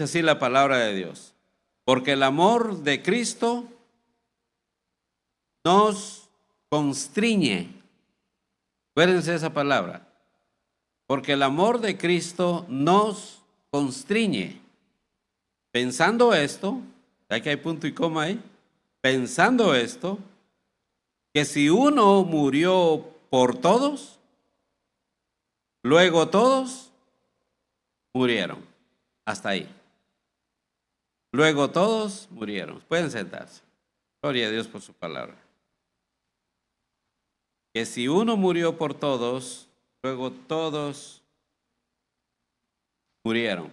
Es así la palabra de Dios. Porque el amor de Cristo nos constriñe. Acuérdense de esa palabra. Porque el amor de Cristo nos constriñe. Pensando esto, ya que hay punto y coma ahí, pensando esto, que si uno murió por todos, luego todos murieron. Hasta ahí. Luego todos murieron. Pueden sentarse. Gloria a Dios por su palabra. Que si uno murió por todos, luego todos murieron.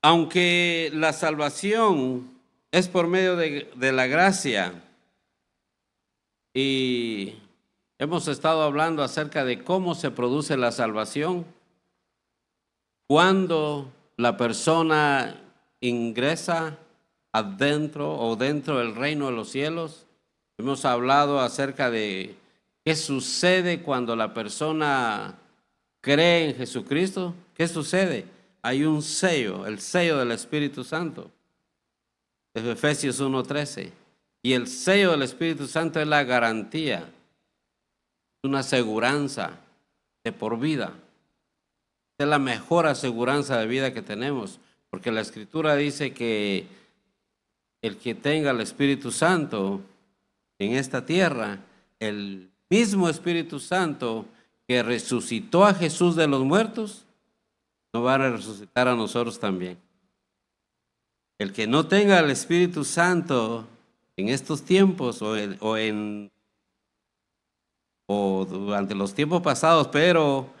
Aunque la salvación es por medio de la gracia, y hemos estado hablando acerca de cómo se produce la salvación, cuando la persona ingresa adentro o dentro del reino de los cielos. Hemos hablado acerca de qué sucede cuando la persona cree en Jesucristo. ¿Qué sucede? Hay un sello, el sello del Espíritu Santo. Es Efesios 1:13. Y el sello del Espíritu Santo es la garantía, una aseguranza de por vida. Es la mejor aseguranza de vida que tenemos, porque la Escritura dice que el que tenga el Espíritu Santo en esta tierra, el mismo Espíritu Santo que resucitó a Jesús de los muertos, nos va a resucitar a nosotros también. El que no tenga el Espíritu Santo en estos tiempos o durante los tiempos pasados, pero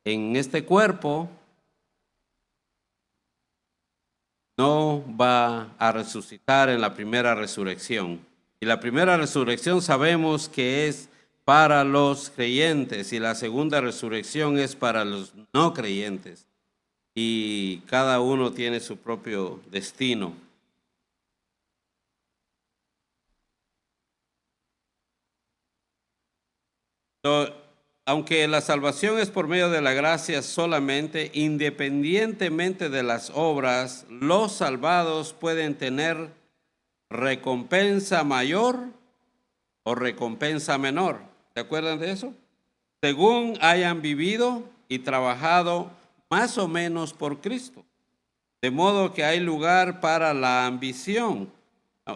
en este cuerpo, no va a resucitar en la primera resurrección. Y la primera resurrección sabemos que es para los creyentes y la segunda resurrección es para los no creyentes. Y cada uno tiene su propio destino. Aunque la salvación es por medio de la gracia solamente, independientemente de las obras, los salvados pueden tener recompensa mayor o recompensa menor. ¿Se acuerdan de eso? Según hayan vivido y trabajado más o menos por Cristo. De modo que hay lugar para la ambición.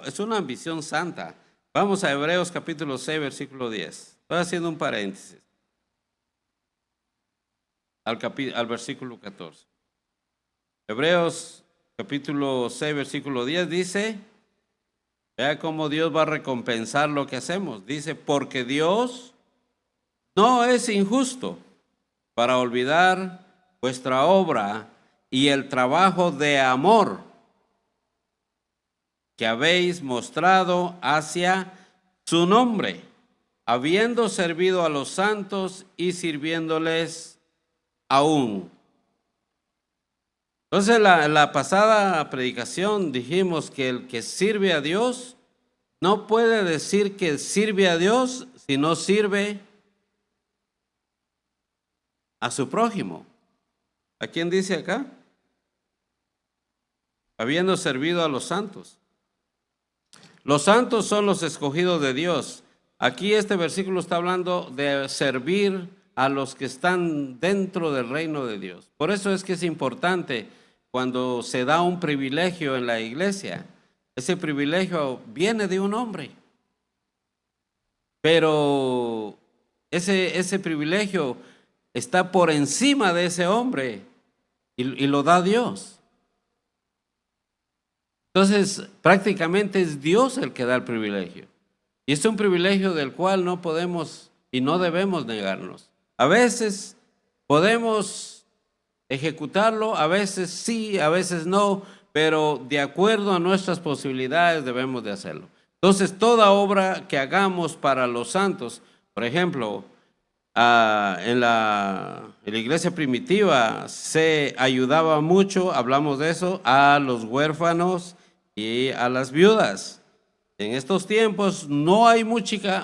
Es una ambición santa. Vamos a Hebreos capítulo 6, versículo 10. Estoy haciendo un paréntesis. Al versículo 14. Hebreos capítulo 6, versículo 10 dice, vea cómo Dios va a recompensar lo que hacemos. Dice, porque Dios no es injusto para olvidar vuestra obra y el trabajo de amor que habéis mostrado hacia su nombre, habiendo servido a los santos y sirviéndoles aún. Entonces, la pasada predicación dijimos que el que sirve a Dios no puede decir que sirve a Dios si no sirve a su prójimo. ¿A quién dice acá? Habiendo servido a los santos. Los santos son los escogidos de Dios. Aquí este versículo está hablando de servir a los que están dentro del reino de Dios. Por eso es que es importante cuando se da un privilegio en la iglesia. Ese privilegio viene de un hombre. Pero ese privilegio está por encima de ese hombre y lo da Dios. Entonces, prácticamente es Dios el que da el privilegio. Y es un privilegio del cual no podemos y no debemos negarnos. A veces podemos ejecutarlo, a veces sí, a veces no, pero de acuerdo a nuestras posibilidades debemos de hacerlo. Entonces, toda obra que hagamos para los santos, por ejemplo, en la iglesia primitiva se ayudaba mucho, hablamos de eso, a los huérfanos y a las viudas. En estos tiempos no hay mucha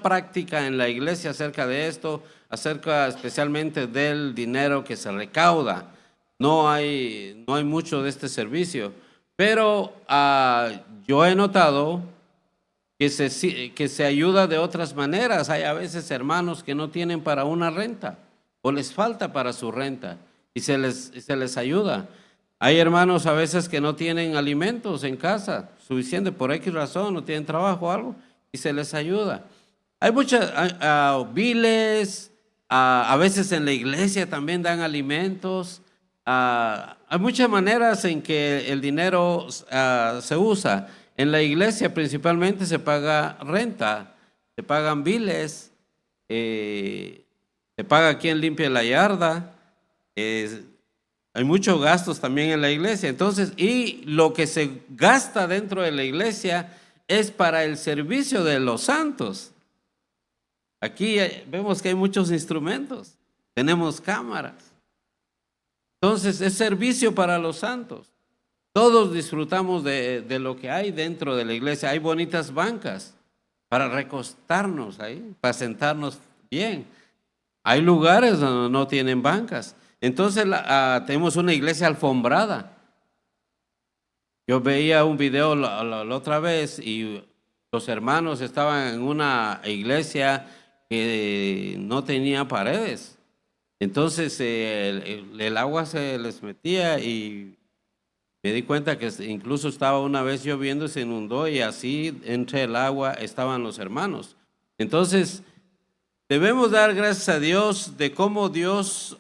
práctica en la iglesia acerca de esto, acerca especialmente del dinero que se recauda. No hay mucho de este servicio, pero yo he notado que se ayuda de otras maneras. Hay a veces hermanos que no tienen para una renta o les falta para su renta y se les ayuda. Hay hermanos a veces que no tienen alimentos en casa suficiente por X razón, no tienen trabajo o algo y se les ayuda. Hay muchas biles, a veces en la iglesia también dan alimentos. Hay muchas maneras en que el dinero se usa. En la iglesia principalmente se paga renta, se pagan biles, se paga quien limpia la yarda. Hay muchos gastos también en la iglesia. Entonces, y lo que se gasta dentro de la iglesia es para el servicio de los santos. Aquí vemos que hay muchos instrumentos, tenemos cámaras. Entonces, es servicio para los santos. Todos disfrutamos de lo que hay dentro de la iglesia. Hay bonitas bancas para recostarnos ahí, para sentarnos bien. Hay lugares donde no tienen bancas. Entonces tenemos una iglesia alfombrada. Yo veía un video la otra vez y los hermanos estaban en una iglesia que no tenía paredes. Entonces el agua se les metía y me di cuenta que incluso estaba una vez lloviendo y se inundó y así entre el agua estaban los hermanos. Entonces debemos dar gracias a Dios de cómo Dios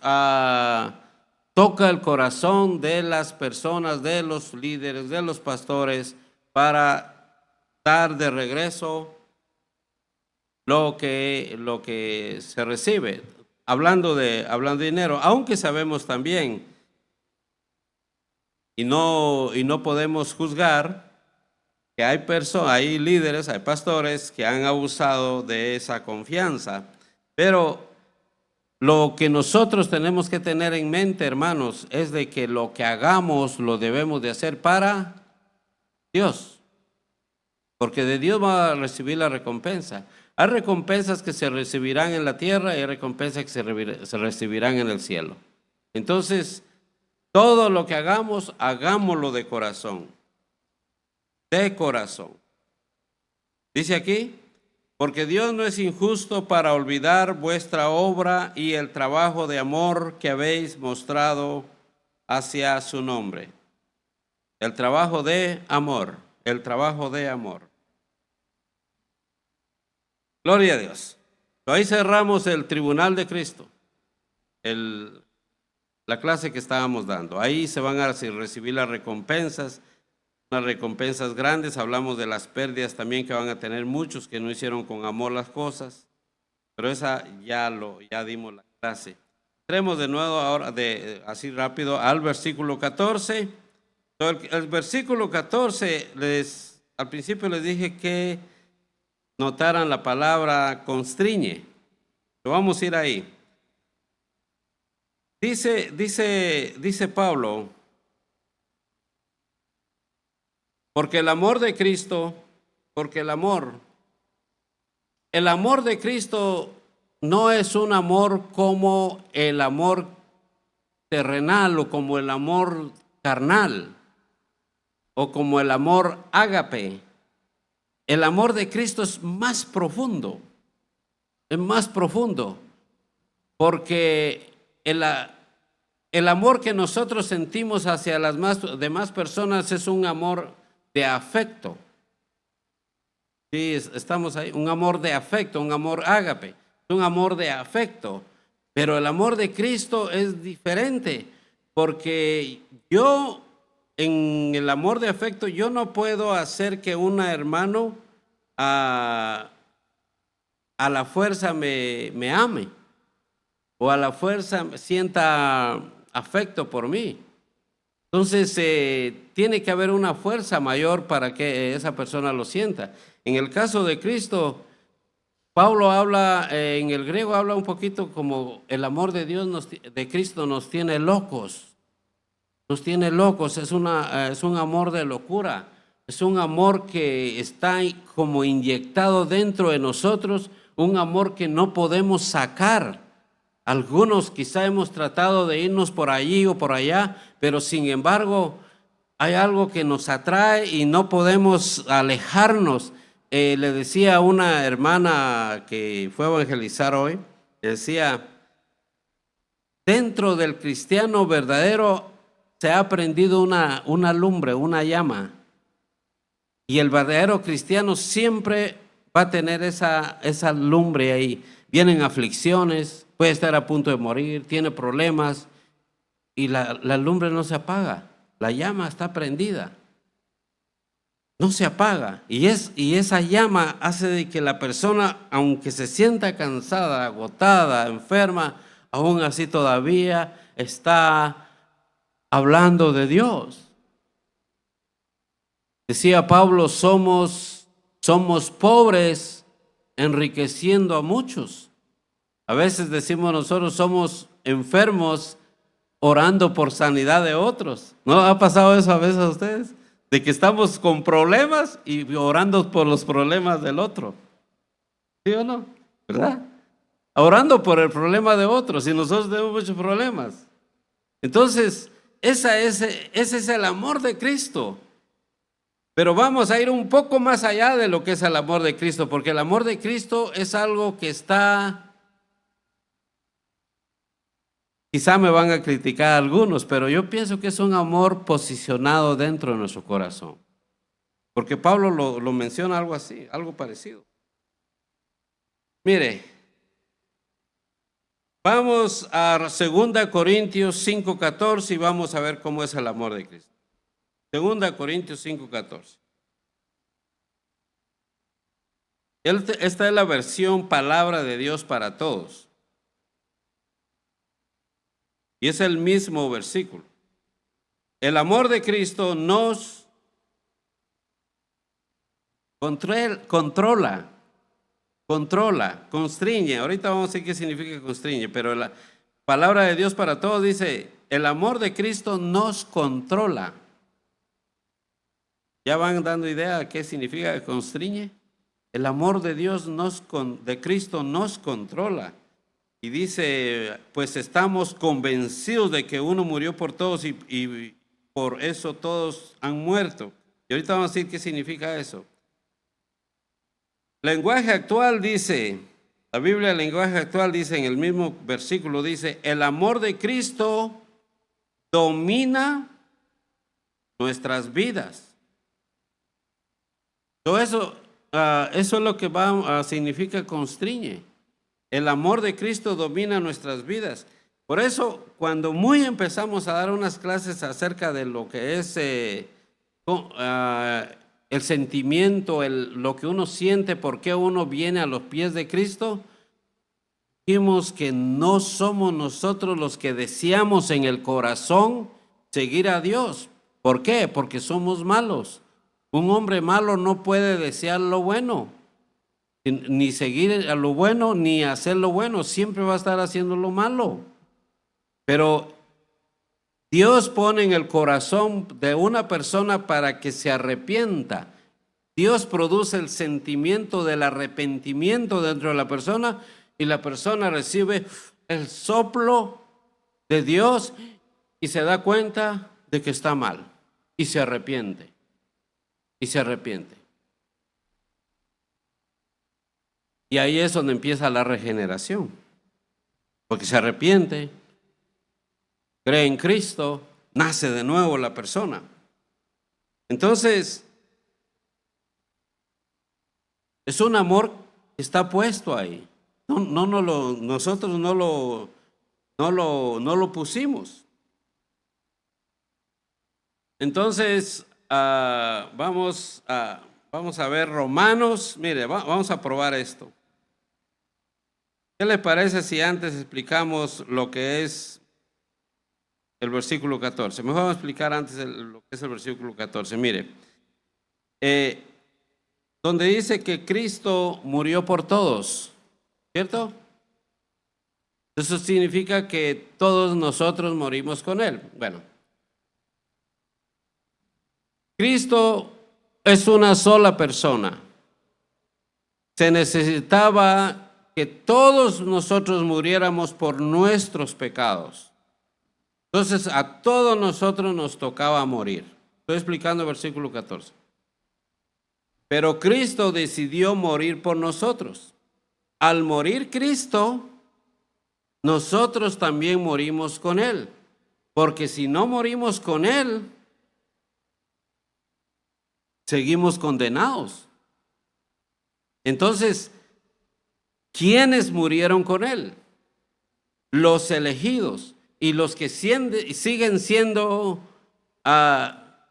toca el corazón de las personas, de los líderes, de los pastores, para dar de regreso lo que se recibe. Hablando de dinero, aunque sabemos también, y no podemos juzgar, que hay líderes, hay pastores que han abusado de esa confianza, pero lo que nosotros tenemos que tener en mente, hermanos, es de que lo que hagamos lo debemos de hacer para Dios, porque de Dios va a recibir la recompensa. Hay recompensas que se recibirán en la tierra y hay recompensas que se recibirán en el cielo. Entonces, todo lo que hagamos, hagámoslo de corazón. De corazón. Dice aquí, porque Dios no es injusto para olvidar vuestra obra y el trabajo de amor que habéis mostrado hacia su nombre. El trabajo de amor, el trabajo de amor. Gloria a Dios. Ahí cerramos el tribunal de Cristo, la clase que estábamos dando. Ahí se van a recibir las recompensas, unas recompensas grandes. Hablamos de las pérdidas también que van a tener muchos que no hicieron con amor las cosas, pero esa ya dimos la clase. Entremos de nuevo ahora, así rápido, al versículo 14. El versículo 14, al principio les dije que notaran la palabra constriñe. Pero vamos a ir ahí. Dice Pablo, porque el amor de Cristo, el amor de Cristo no es un amor como el amor terrenal o como el amor carnal o como el amor ágape. El amor de Cristo es más profundo, porque el amor que nosotros sentimos hacia las demás personas es un amor de afecto. Sí, estamos ahí, un amor de afecto, un amor ágape, un amor de afecto. Pero el amor de Cristo es diferente, porque en el amor de afecto, yo no puedo hacer que un hermano a la fuerza me ame o a la fuerza sienta afecto por mí. Entonces, tiene que haber una fuerza mayor para que esa persona lo sienta. En el caso de Cristo, Pablo habla, en el griego habla un poquito como el amor de Dios, de Cristo nos tiene locos. Nos tiene locos, es un amor de locura, es un amor que está como inyectado dentro de nosotros, un amor que no podemos sacar, Algunos quizá hemos tratado de irnos por allí o por allá, pero sin embargo hay algo que nos atrae y no podemos alejarnos. Le decía a una hermana que fue a evangelizar hoy, le decía, dentro del cristiano verdadero se ha prendido una lumbre, una llama. Y el verdadero cristiano siempre va a tener esa lumbre ahí. Vienen aflicciones, puede estar a punto de morir, tiene problemas y la lumbre no se apaga. La llama está prendida. No se apaga. Y esa llama hace de que la persona, aunque se sienta cansada, agotada, enferma, aún así todavía está hablando de Dios. Decía Pablo, somos pobres enriqueciendo a muchos. A veces decimos nosotros somos enfermos orando por sanidad de otros. ¿No ha pasado eso a veces a ustedes? De que estamos con problemas y orando por los problemas del otro. ¿Sí o no? ¿Verdad? Orando por el problema de otros y nosotros tenemos muchos problemas. Entonces, ese es el amor de Cristo. Pero vamos a ir un poco más allá de lo que es el amor de Cristo, porque el amor de Cristo es algo que está, quizá me van a criticar algunos, pero yo pienso que es un amor posicionado dentro de nuestro corazón. Porque Pablo lo menciona algo así, algo parecido. Mire, vamos a 2 Corintios 5:14 y vamos a ver cómo es el amor de Cristo. 2 Corintios 5:14. Esta es la versión palabra de Dios para todos. Y es el mismo versículo. El amor de Cristo nos controla, constriñe. Ahorita vamos a ver qué significa constriñe, pero la palabra de Dios para todos dice, el amor de Cristo nos controla. ¿Ya van dando idea de qué significa constriñe? El amor de Dios de Cristo nos controla. Y dice, pues estamos convencidos de que uno murió por todos y por eso todos han muerto. Y ahorita vamos a decir qué significa eso. Lenguaje actual dice, la Biblia del lenguaje actual dice en el mismo versículo, dice, el amor de Cristo domina nuestras vidas. Todo eso, eso es lo que significa constriñe. El amor de Cristo domina nuestras vidas. Por eso, cuando muy empezamos a dar unas clases acerca de lo que es el sentimiento, lo que uno siente, por qué uno viene a los pies de Cristo, dijimos que no somos nosotros los que deseamos en el corazón seguir a Dios. ¿Por qué? Porque somos malos. Un hombre malo no puede desear lo bueno, ni seguir a lo bueno, ni hacer lo bueno. Siempre va a estar haciendo lo malo. Pero Dios pone en el corazón de una persona para que se arrepienta. Dios produce el sentimiento del arrepentimiento dentro de la persona y la persona recibe el soplo de Dios y se da cuenta de que está mal y se arrepiente. Y se arrepiente. Y ahí es donde empieza la regeneración. Porque se arrepiente, cree en Cristo, nace de nuevo la persona. Entonces, es un amor que está puesto ahí. Nosotros no lo pusimos. Entonces, vamos a ver Romanos. Mire, vamos a probar esto. ¿Qué le parece si antes explicamos lo que es el versículo 14? Mejor vamos a explicar antes lo que es el versículo 14. Mire, donde dice que Cristo murió por todos, ¿cierto? Eso significa que todos nosotros morimos con Él. Bueno, Cristo es una sola persona. Se necesitaba que todos nosotros muriéramos por nuestros pecados. Entonces a todos nosotros nos tocaba morir. Estoy explicando el versículo 14. Pero Cristo decidió morir por nosotros. Al morir Cristo, nosotros también morimos con Él. Porque si no morimos con Él, seguimos condenados. Entonces, ¿quiénes murieron con Él? Los elegidos y los que siguen siendo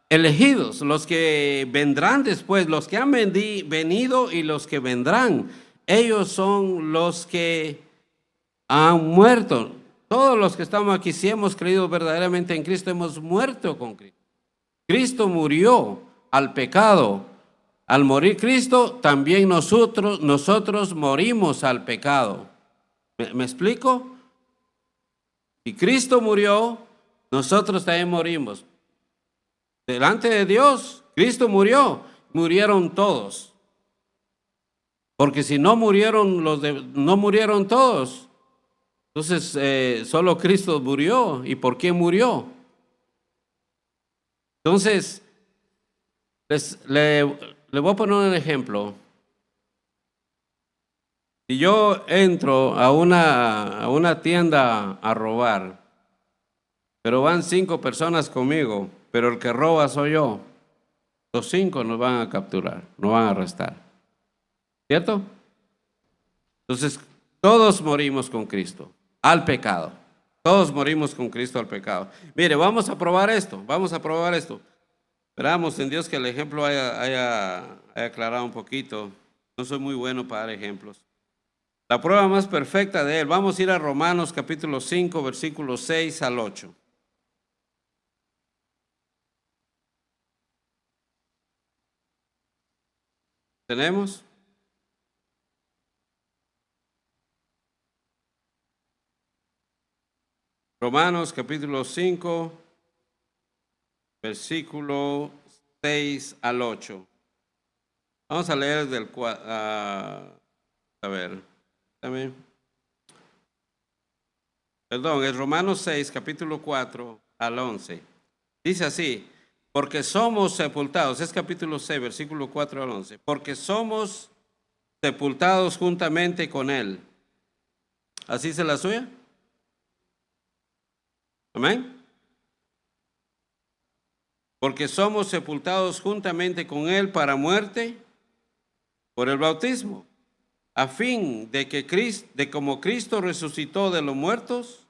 elegidos, los que vendrán después, los que han venido y los que vendrán. Ellos son los que han muerto. Todos los que estamos aquí, si hemos creído verdaderamente en Cristo, hemos muerto con Cristo. Cristo murió al pecado. Al morir Cristo, también nosotros morimos al pecado. ¿Me explico? Si Cristo murió, nosotros también morimos. Delante de Dios, Cristo murió, murieron todos. Porque si no murieron no murieron todos, entonces solo Cristo murió. ¿Y por qué murió? Entonces, le voy a poner un ejemplo. Si yo entro a una tienda a robar, pero van 5 personas conmigo, pero el que roba soy yo, los 5 nos van a capturar, nos van a arrestar. ¿Cierto? Entonces, todos morimos con Cristo al pecado. Todos morimos con Cristo al pecado. Mire, vamos a probar esto, Esperamos en Dios que el ejemplo haya aclarado un poquito. No soy muy bueno para dar ejemplos. La prueba más perfecta de él. Vamos a ir a Romanos capítulo 5, versículos 6 al 8. ¿Tenemos? Romanos capítulo 5, versículo 6 al 8. Vamos a leer del 4. A ver, también. Perdón, es Romanos 6, capítulo 4 al 11. Dice así: porque somos sepultados, es capítulo 6, versículo 4 al 11. Porque somos sepultados juntamente con Él. ¿Así se la suya? Amén. Porque somos sepultados juntamente con Él para muerte por el bautismo, a fin de que como Cristo resucitó de los muertos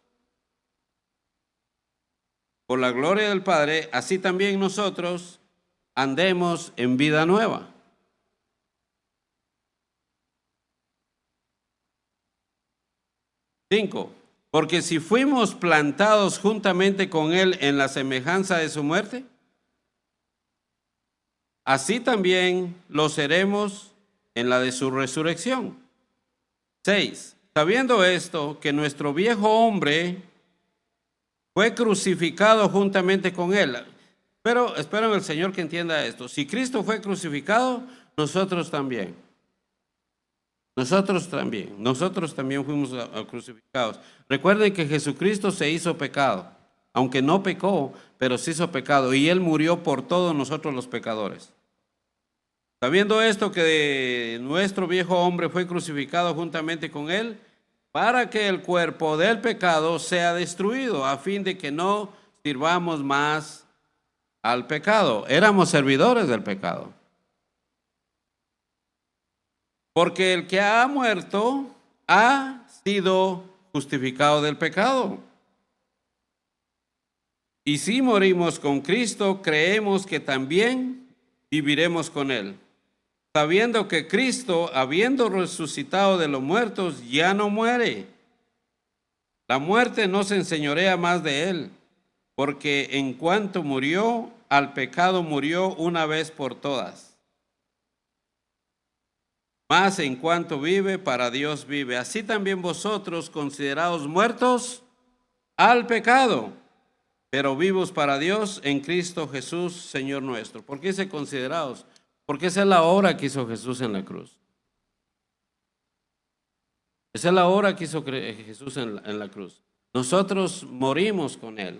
por la gloria del Padre, así también nosotros andemos en vida nueva. Cinco. Porque si fuimos plantados juntamente con Él en la semejanza de su muerte, así también lo seremos en la de su resurrección. 6. Sabiendo esto, que nuestro viejo hombre fue crucificado juntamente con Él. Pero espero en el Señor que entienda esto. Si Cristo fue crucificado, nosotros también. Nosotros también fuimos crucificados. Recuerden que Jesucristo se hizo pecado, aunque no pecó, pero se hizo pecado, y Él murió por todos nosotros los pecadores. Sabiendo esto, que nuestro viejo hombre fue crucificado juntamente con Él, para que el cuerpo del pecado sea destruido, a fin de que no sirvamos más al pecado. Éramos servidores del pecado. Porque el que ha muerto ha sido justificado del pecado. Y si morimos con Cristo, creemos que también viviremos con Él, sabiendo que Cristo, habiendo resucitado de los muertos, ya no muere. La muerte no se enseñorea más de Él, porque en cuanto murió, al pecado murió una vez por todas. Mas en cuanto vive, para Dios vive. Así también vosotros, considerados muertos al pecado, pero vivos para Dios en Cristo Jesús, Señor nuestro. ¿Por qué dice considerados? Porque esa es la obra que hizo Jesús en la cruz. Esa es la obra que hizo Jesús en la cruz. Nosotros morimos con Él.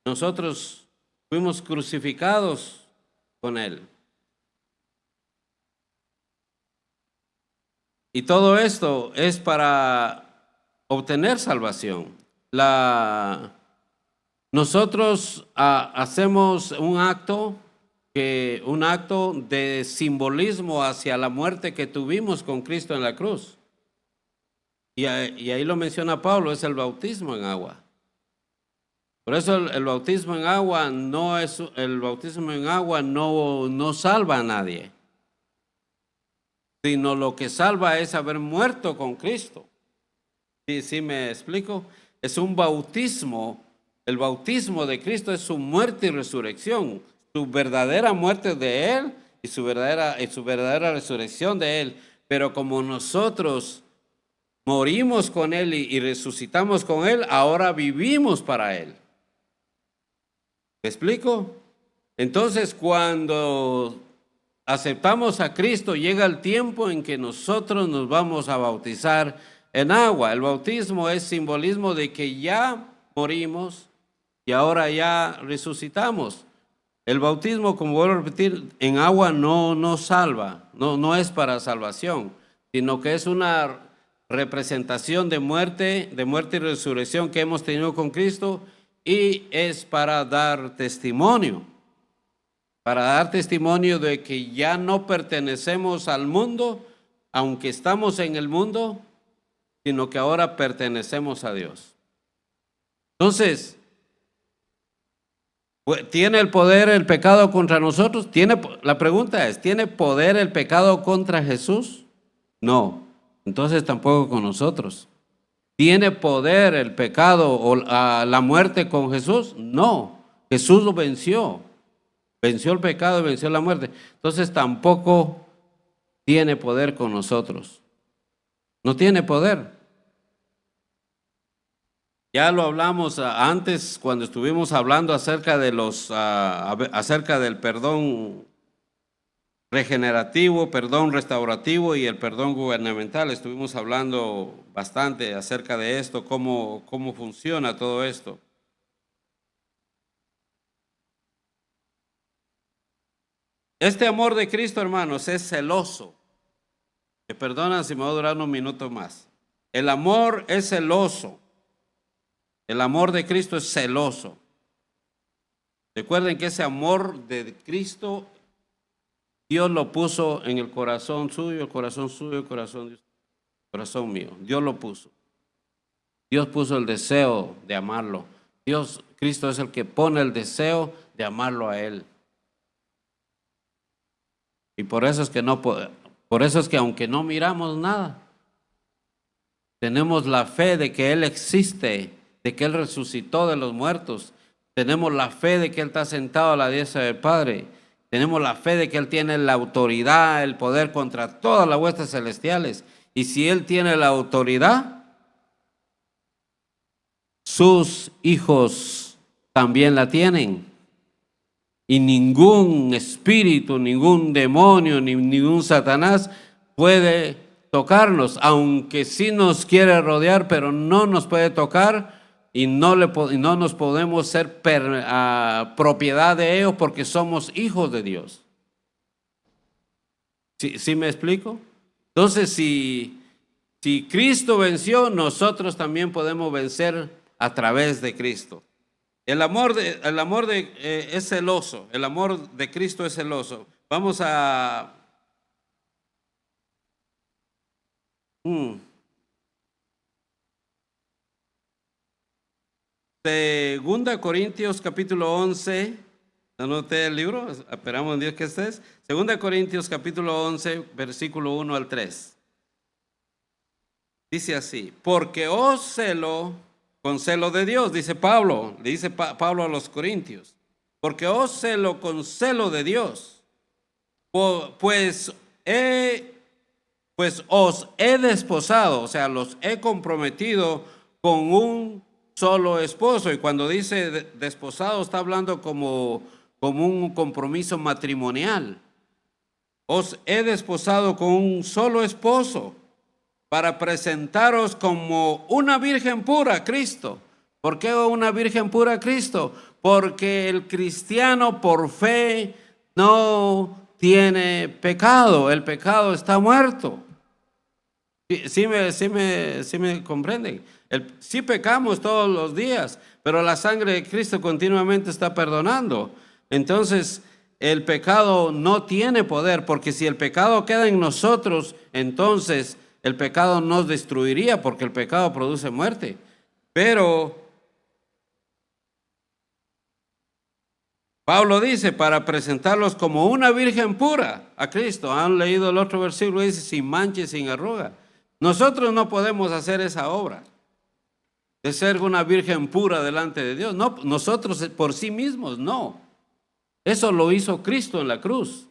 Nosotros fuimos crucificados con Él. Y todo esto es para obtener salvación. Nosotros hacemos un acto de simbolismo hacia la muerte que tuvimos con Cristo en la cruz. Y ahí lo menciona Pablo, es el bautismo en agua. Por eso el bautismo en agua no salva a nadie, sino lo que salva es haber muerto con Cristo. ¿Sí me explico? Es un bautismo. El bautismo de Cristo es su muerte y resurrección, su verdadera muerte de Él y su verdadera resurrección de Él. Pero como nosotros morimos con Él y resucitamos con Él, ahora vivimos para Él. ¿Me explico? Entonces, cuando aceptamos a Cristo, llega el tiempo en que nosotros nos vamos a bautizar en agua. El bautismo es simbolismo de que ya morimos y ahora ya resucitamos. El bautismo, como vuelvo a repetir, en agua no salva, no es para salvación, sino que es una representación de muerte y resurrección que hemos tenido con Cristo, y es para dar testimonio de que ya no pertenecemos al mundo, aunque estamos en el mundo, sino que ahora pertenecemos a Dios. Entonces, ¿tiene el poder el pecado contra nosotros? La pregunta es, ¿tiene poder el pecado contra Jesús? No, entonces tampoco con nosotros. ¿Tiene poder el pecado o la muerte con Jesús? No, Jesús lo venció. Venció el pecado y venció la muerte. Entonces tampoco tiene poder con nosotros. No tiene poder. Ya lo hablamos antes cuando estuvimos hablando acerca del perdón regenerativo, perdón restaurativo y el perdón gubernamental. Estuvimos hablando bastante acerca de esto, cómo funciona todo esto. Este amor de Cristo, hermanos, es celoso. Me perdonan si me voy a durar unos minutos más. El amor es celoso. El amor de Cristo es celoso. Recuerden que ese amor de Cristo, Dios lo puso en el corazón suyo, el corazón mío. Dios lo puso. Dios puso el deseo de amarlo. Cristo es el que pone el deseo de amarlo a Él. Y por eso es que aunque no miramos nada, tenemos la fe de que Él existe, de que Él resucitó de los muertos. Tenemos la fe de que Él está sentado a la diestra del Padre. Tenemos la fe de que Él tiene la autoridad, el poder contra todas las huestes celestiales. Y si Él tiene la autoridad, sus hijos también la tienen. Y ningún espíritu, ningún demonio, ningún Satanás puede tocarnos, aunque sí nos quiere rodear, pero no nos puede tocar y no nos podemos ser propiedad de ellos porque somos hijos de Dios. ¿Sí me explico? Entonces, si Cristo venció, nosotros también podemos vencer a través de Cristo. El amor es celoso, el amor de Cristo es celoso. Vamos a... Segunda Corintios capítulo 11, anoté el libro, esperamos en Dios que estés. Segunda Corintios capítulo 11, versículo 1 al 3. Dice así: porque os celo con celo de Dios, dice Pablo, le dice Pablo a los corintios, porque os celo con celo de Dios, pues os he desposado, o sea, los he comprometido con un solo esposo. Y cuando dice desposado, está hablando como un compromiso matrimonial. Os he desposado con un solo esposo, para presentaros como una virgen pura a Cristo. ¿Por qué una virgen pura a Cristo? Porque el cristiano por fe no tiene pecado, el pecado está muerto. Sí me comprenden. Sí pecamos todos los días, pero la sangre de Cristo continuamente está perdonando. Entonces, el pecado no tiene poder, porque si el pecado queda en nosotros, entonces el pecado nos destruiría, porque el pecado produce muerte. Pero Pablo dice, para presentarlos como una virgen pura a Cristo. Han leído el otro versículo, dice, sin mancha y sin arruga. Nosotros no podemos hacer esa obra de ser una virgen pura delante de Dios. No, nosotros por sí mismos, no. Eso lo hizo Cristo en la cruz.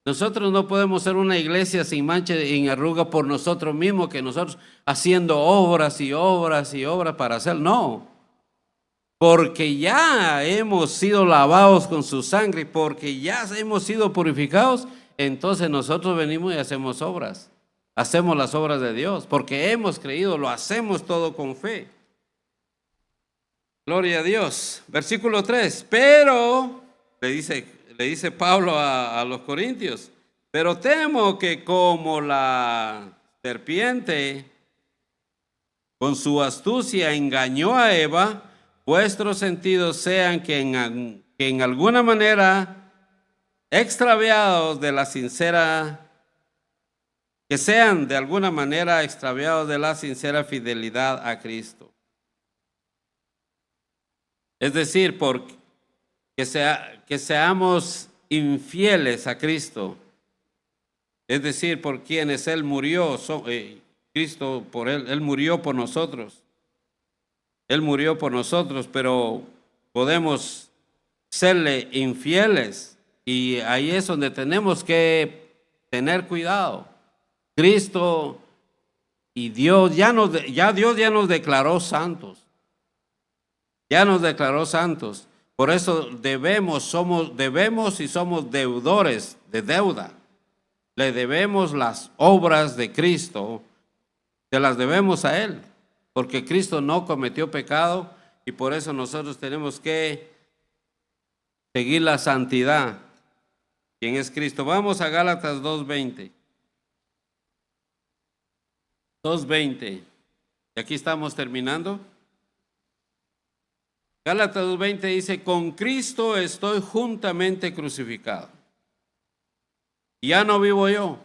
Nosotros no podemos ser una iglesia sin mancha y sin arruga por nosotros mismos, que nosotros haciendo obras y obras y obras para hacer. No. Porque ya hemos sido lavados con su sangre, porque ya hemos sido purificados, entonces nosotros venimos y hacemos obras. Hacemos las obras de Dios, porque hemos creído, lo hacemos todo con fe. Gloria a Dios. Versículo 3. Pero, le dice Pablo a los corintios, pero temo que como la serpiente con su astucia engañó a Eva, vuestros sentidos sean que en alguna manera extraviados de la sincera, que sean de alguna manera extraviados de la sincera fidelidad a Cristo. Es decir, que seamos infieles a Cristo. Es decir, por quienes Él murió, Cristo por Él murió por nosotros. Él murió por nosotros, pero podemos serle infieles. Y ahí es donde tenemos que tener cuidado. Cristo y Dios, Dios ya nos declaró santos. Ya nos declaró santos. Por eso debemos y somos deudores de deuda. Le debemos las obras de Cristo, se las debemos a Él, porque Cristo no cometió pecado y por eso nosotros tenemos que seguir la santidad, quien es Cristo. Vamos a Gálatas 2:20. 2:20. Y aquí estamos terminando. Gálatas 2:20 dice, con Cristo estoy juntamente crucificado. Ya no vivo yo,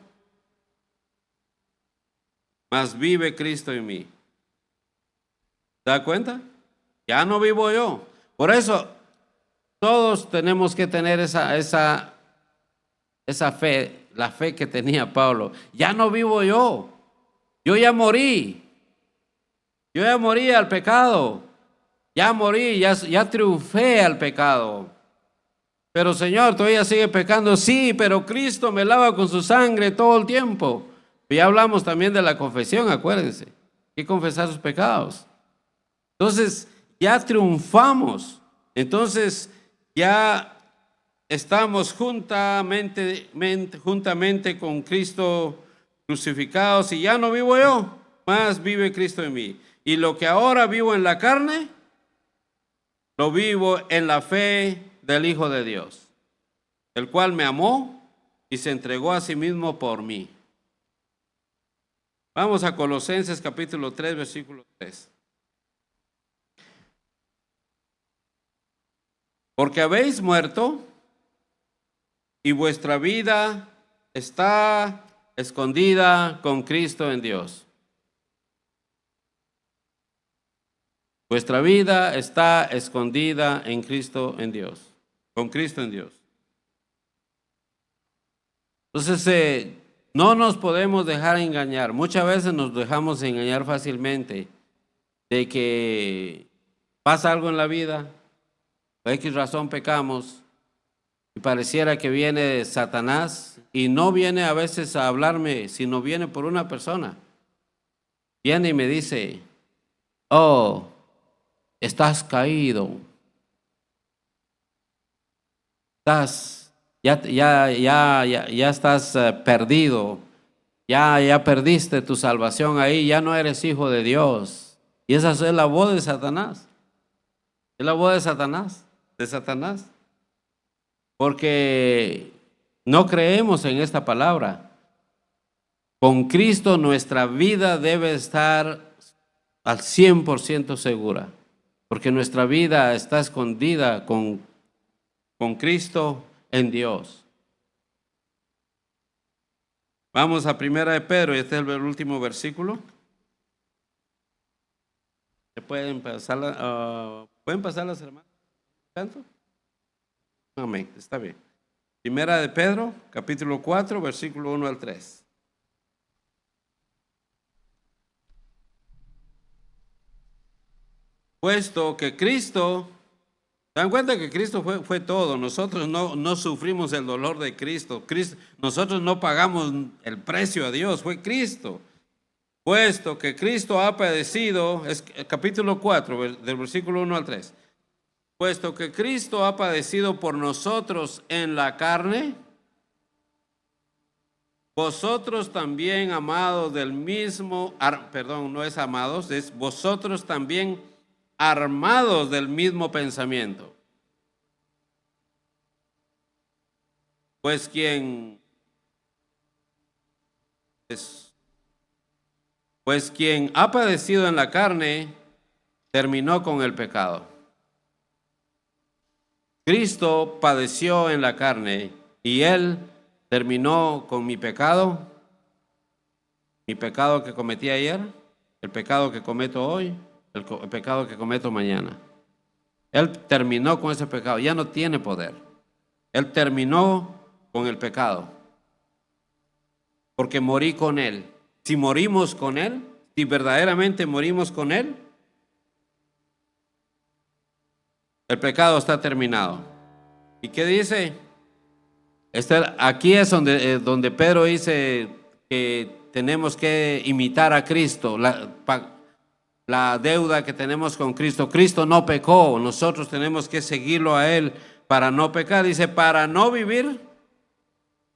mas vive Cristo en mí. ¿Se da cuenta? Ya no vivo yo. Por eso todos tenemos que tener esa fe, la fe que tenía Pablo. Ya no vivo yo. Yo ya morí. Yo ya morí al pecado. Ya morí, ya triunfé al pecado. Pero Señor, todavía sigue pecando. Sí, pero Cristo me lava con su sangre todo el tiempo. Ya hablamos también de la confesión, acuérdense. Hay que confesar sus pecados. Entonces, ya triunfamos. Entonces, ya estamos juntamente con Cristo crucificados y ya no vivo yo, más vive Cristo en mí. Y lo que ahora vivo en la carne, lo vivo en la fe del Hijo de Dios, el cual me amó y se entregó a sí mismo por mí. Vamos a Colosenses capítulo 3, versículo 3. Porque habéis muerto y vuestra vida está escondida con Cristo en Dios. Vuestra vida está escondida en Cristo en Dios, con Cristo en Dios. Entonces, no nos podemos dejar engañar. Muchas veces nos dejamos engañar fácilmente de que pasa algo en la vida, por X razón pecamos y pareciera que viene Satanás y no viene a veces a hablarme, sino viene por una persona. Viene y me dice, oh, estás caído, ya estás perdido, Ya perdiste tu salvación ahí, ya no eres hijo de Dios. Y esa es la voz de Satanás. Es la voz de Satanás. Porque no creemos en esta palabra. Con Cristo nuestra vida debe estar al 100% segura. Porque nuestra vida está escondida con Cristo en Dios. Vamos a Primera de Pedro, y este es el último versículo. ¿Pueden pasar las hermanas? ¿Tanto? Amén, está bien. Primera de Pedro, capítulo 4, versículo 1 al 3. Puesto que Cristo, dan cuenta que Cristo fue todo. Nosotros no sufrimos el dolor de Cristo. Nosotros no pagamos el precio a Dios, fue Cristo. Puesto que Cristo ha padecido, es capítulo 4, del versículo 1 al 3. Puesto que Cristo ha padecido por nosotros en la carne, vosotros también, amados del mismo, perdón, no es amados, es vosotros también armados del mismo pensamiento. Pues quien ha padecido en la carne, terminó con el pecado. Cristo padeció en la carne y Él terminó con mi pecado que cometí ayer, el pecado que cometo hoy, el pecado que cometo mañana. Él terminó con ese pecado, ya no tiene poder. Él terminó con el pecado, porque morí con Él. Si morimos con Él, si verdaderamente morimos con Él, el pecado está terminado. ¿Y qué dice? Aquí es donde Pedro dice que tenemos que imitar a Cristo, la deuda que tenemos con Cristo. Cristo no pecó, nosotros tenemos que seguirlo a Él para no pecar. Dice, para no vivir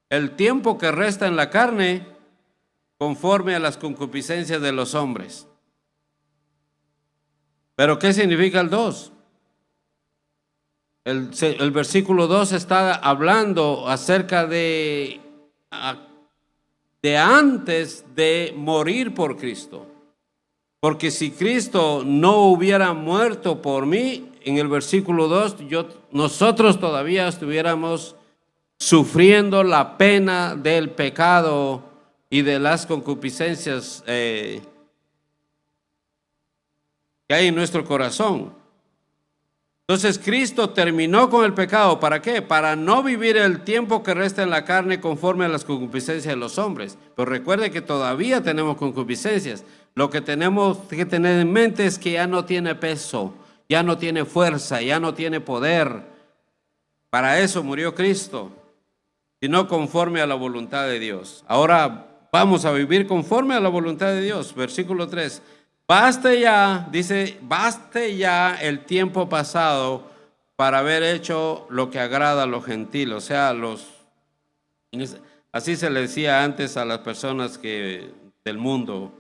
el tiempo que resta en la carne conforme a las concupiscencias de los hombres. ¿Pero qué significa el 2? El versículo 2 está hablando acerca de antes de morir por Cristo. Porque si Cristo no hubiera muerto por mí, en el versículo 2, nosotros todavía estuviéramos sufriendo la pena del pecado y de las concupiscencias que hay en nuestro corazón. Entonces Cristo terminó con el pecado. ¿Para qué? Para no vivir el tiempo que resta en la carne conforme a las concupiscencias de los hombres. Pero recuerde que todavía tenemos concupiscencias. Lo que tenemos que tener en mente es que ya no tiene peso, ya no tiene fuerza, ya no tiene poder. Para eso murió Cristo, sino conforme a la voluntad de Dios. Ahora vamos a vivir conforme a la voluntad de Dios. Versículo 3. Baste ya, dice, baste ya el tiempo pasado para haber hecho lo que agrada a los gentiles. O sea, así se le decía antes a las personas del mundo,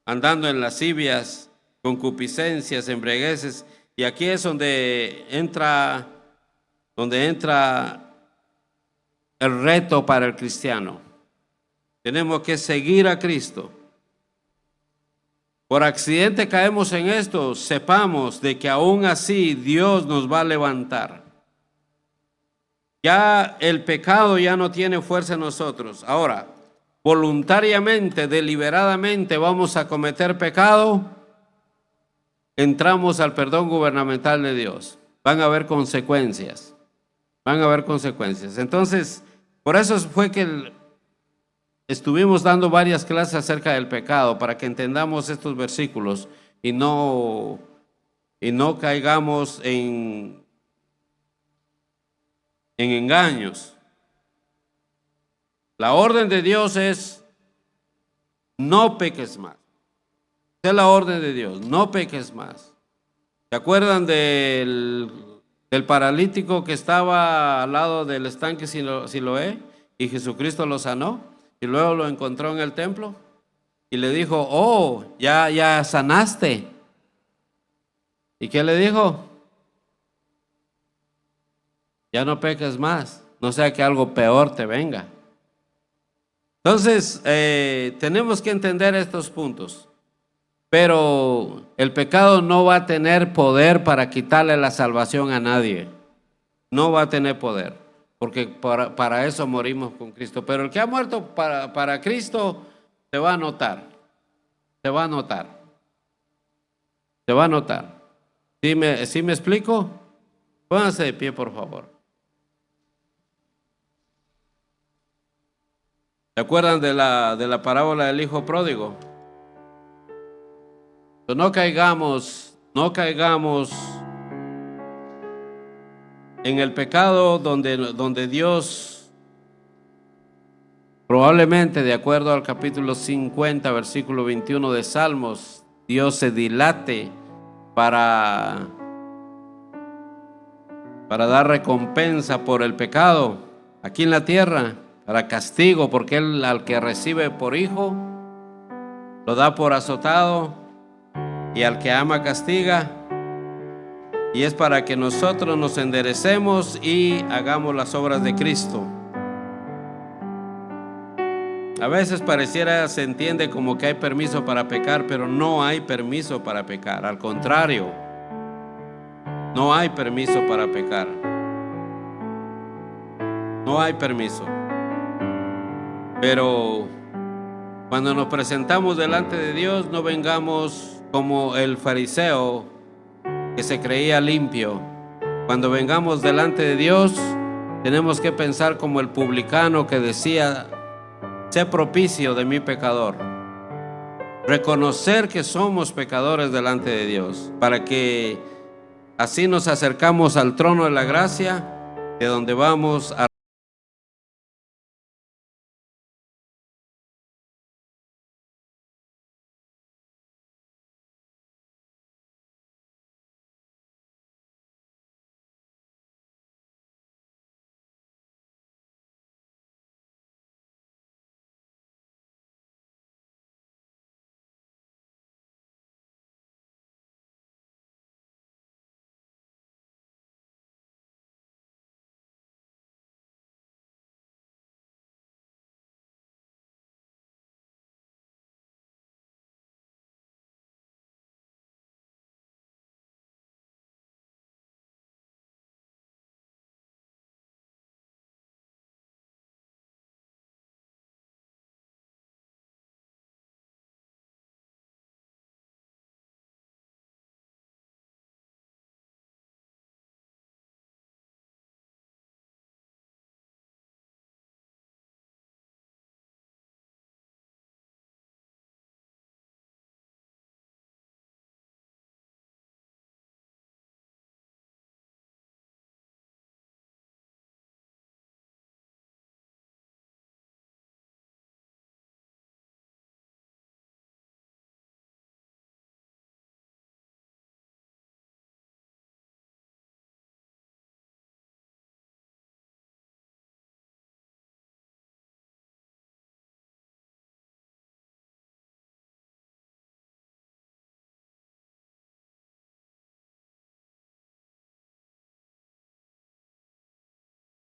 andando en lascivias, concupiscencias, embriagueces. Y aquí es donde entra el reto para el cristiano. Tenemos que seguir a Cristo. Por accidente caemos en esto, sepamos de que aún así Dios nos va a levantar. Ya el pecado ya no tiene fuerza en nosotros. Ahora, voluntariamente, deliberadamente vamos a cometer pecado, entramos al perdón gubernamental de Dios. Van a haber consecuencias. Van a haber consecuencias. Entonces, por eso fue que estuvimos dando varias clases acerca del pecado para que entendamos estos versículos y no caigamos en engaños. La orden de Dios es no peques más. Esa es la orden de Dios, no peques más. ¿Se acuerdan del paralítico que estaba al lado del estanque Siloé y Jesucristo lo sanó? y luego lo encontró en el templo y le dijo, oh, ya sanaste. ¿Y qué le dijo? Ya no peques más, no sea que algo peor te venga. Entonces, tenemos que entender estos puntos. Pero el pecado no va a tener poder para quitarle la salvación a nadie. No va a tener poder, porque para eso morimos con Cristo. Pero el que ha muerto para Cristo se va a notar. Se va a notar. Se va a notar. ¿Sí me explico? Pónganse de pie, por favor. ¿Se acuerdan de la parábola del hijo pródigo? No caigamos en el pecado donde Dios, probablemente de acuerdo al capítulo 50, versículo 21 de Salmos, Dios se dilate para dar recompensa por el pecado aquí en la tierra, para castigo, porque Él al que recibe por hijo, lo da por azotado, y al que ama castiga, y es para que nosotros nos enderecemos y hagamos las obras de Cristo. A veces pareciera, se entiende como que hay permiso para pecar, pero no hay permiso para pecar. Al contrario, no hay permiso para pecar. No hay permiso. Pero cuando nos presentamos delante de Dios, no vengamos como el fariseo que se creía limpio. Cuando vengamos delante de Dios, tenemos que pensar como el publicano que decía, sé propicio de mi pecador. Reconocer que somos pecadores delante de Dios, para que así nos acercamos al trono de la gracia, de donde vamos a